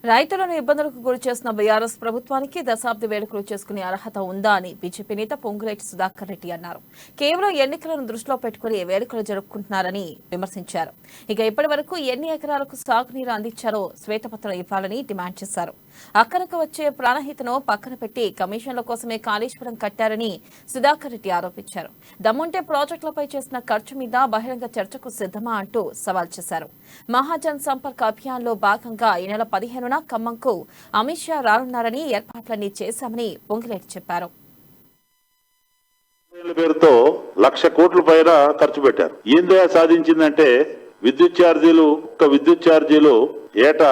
రైతులను ఇబ్బందులకు గురి చేసిన బీఆర్ఎస్ ప్రభుత్వానికి దశాబ్ది వేడుకలు చేసుకునే అర్హత ఉందా అని బీజేపీ నేత పొంగులేటి సుధాకర్ రెడ్డి అన్నారు. కేవలం ఎన్నికలను దృష్టిలో పెట్టుకుని వేడుకలు జరుపుకుంటున్నారని విమర్శించారు. ఇక ఇప్పటి వరకు ఎన్ని ఎకరాలకు సాగునీరు అందించారో శ్వేతపత్రం ఇవ్వాలని డిమాండ్ చేశారు. అక్కరకు వచ్చే ప్రాణహితను పక్కన పెట్టి కమిషన్ల కోసమే కాళేశ్వరం కట్టారని సుధాకర్ రెడ్డి ఆరోపించారు. దమ్ముంటే ప్రాజెక్టులపై చేసిన ఖర్చు మీద బహిరంగ చర్చకు సిద్ధమా అంటూ సవాల్ చేశారు. మహాజన్ సంపర్క్ అభియాన్లో భాగంగా ఈ నెల 15న ఖమ్మంకు అమిత్ షా రానున్నారని ఏర్పాట్లన్నీ చేశామని పొంగులేటి చెప్పారు. పేరుతో 1,00,000 కోట్ల పైన ఖర్చు పెట్టారు. ఏందా సాధించిందంటే విద్యుత్ ఛార్జీలు ఏటా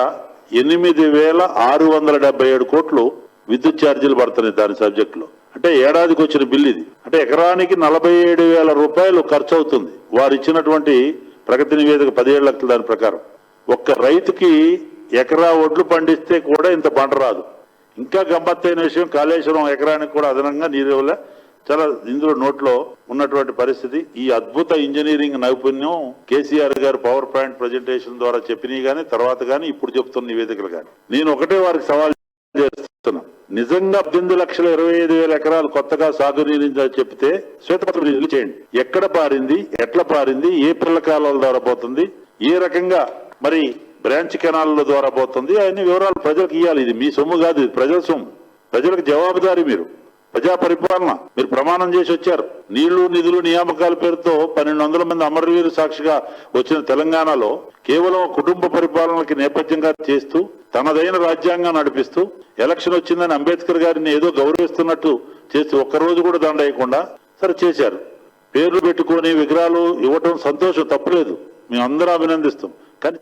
8,677 కోట్లు విద్యుత్ ఛార్జీలు పడుతున్నాయి. దాని సబ్జెక్ట్ లో అంటే ఏడాదికి వచ్చిన బిల్లు ఇది. అంటే ఎకరానికి 47,000 రూపాయలు ఖర్చు అవుతుంది. వారు ఇచ్చినటువంటి ప్రగతి నివేదిక 17 లక్షల దాని ప్రకారం ఒక్క రైతుకి ఎకరా ఒడ్లు పండిస్తే కూడా ఇంత పంట రాదు. ఇంకా గమ్మత్తైన విషయం, కాళేశ్వరం ఎకరానికి కూడా అదనంగా నీరు వల్ల చాలా ఇందులో నోట్లో ఉన్నటువంటి పరిస్థితి. ఈ అద్భుత ఇంజనీరింగ్ నైపుణ్యం కేసీఆర్ గారు పవర్ పాయింట్ ప్రజెంటేషన్ ద్వారా చెప్పినవి కానీ తర్వాత కానీ ఇప్పుడు చెప్తున్న నివేదికలు కానీ నేను ఒకటే వారికి సవాల్ చేస్తున్నా. నిజంగా 18,25,000 ఎకరాలు కొత్తగా సాగునీరు చెప్తే శ్వేతపత్రం రిలీజ్ చేయండి. ఎక్కడ పారింది, ఎట్లా పారింది, ఏ పిల్ల కాలువల ద్వారా పోతుంది, ఏ రకంగా మరి బ్రాంచ్ కెనాల ద్వారా పోతుంది, అన్ని వివరాలు ప్రజలకు ఇవ్వాలి. ఇది మీ సొమ్ము కాదు, ఇది ప్రజల సొమ్ము. ప్రజలకు జవాబుదారీ. మీరు ప్రజా పరిపాలన మీరు ప్రమాణం చేసి వచ్చారు. నీళ్లు నిధులు నియామకాల పేరుతో 1,200 మంది అమరవీరు సాక్షిగా వచ్చిన తెలంగాణలో కేవలం కుటుంబ పరిపాలనకి నేపథ్యంగా చేస్తూ తనదైన రాజ్యాంగం నడిపిస్తూ ఎలక్షన్ వచ్చిందని అంబేద్కర్ గారిని ఏదో గౌరవిస్తున్నట్టు చేస్తూ ఒక్కరోజు కూడా దండ వేయకుండా సరే చేశారు. పేర్లు పెట్టుకొని విగ్రహాలు ఇవ్వటం సంతోషం, తప్పులేదు, మేము అందరూ అభినందిస్తాం. కానీ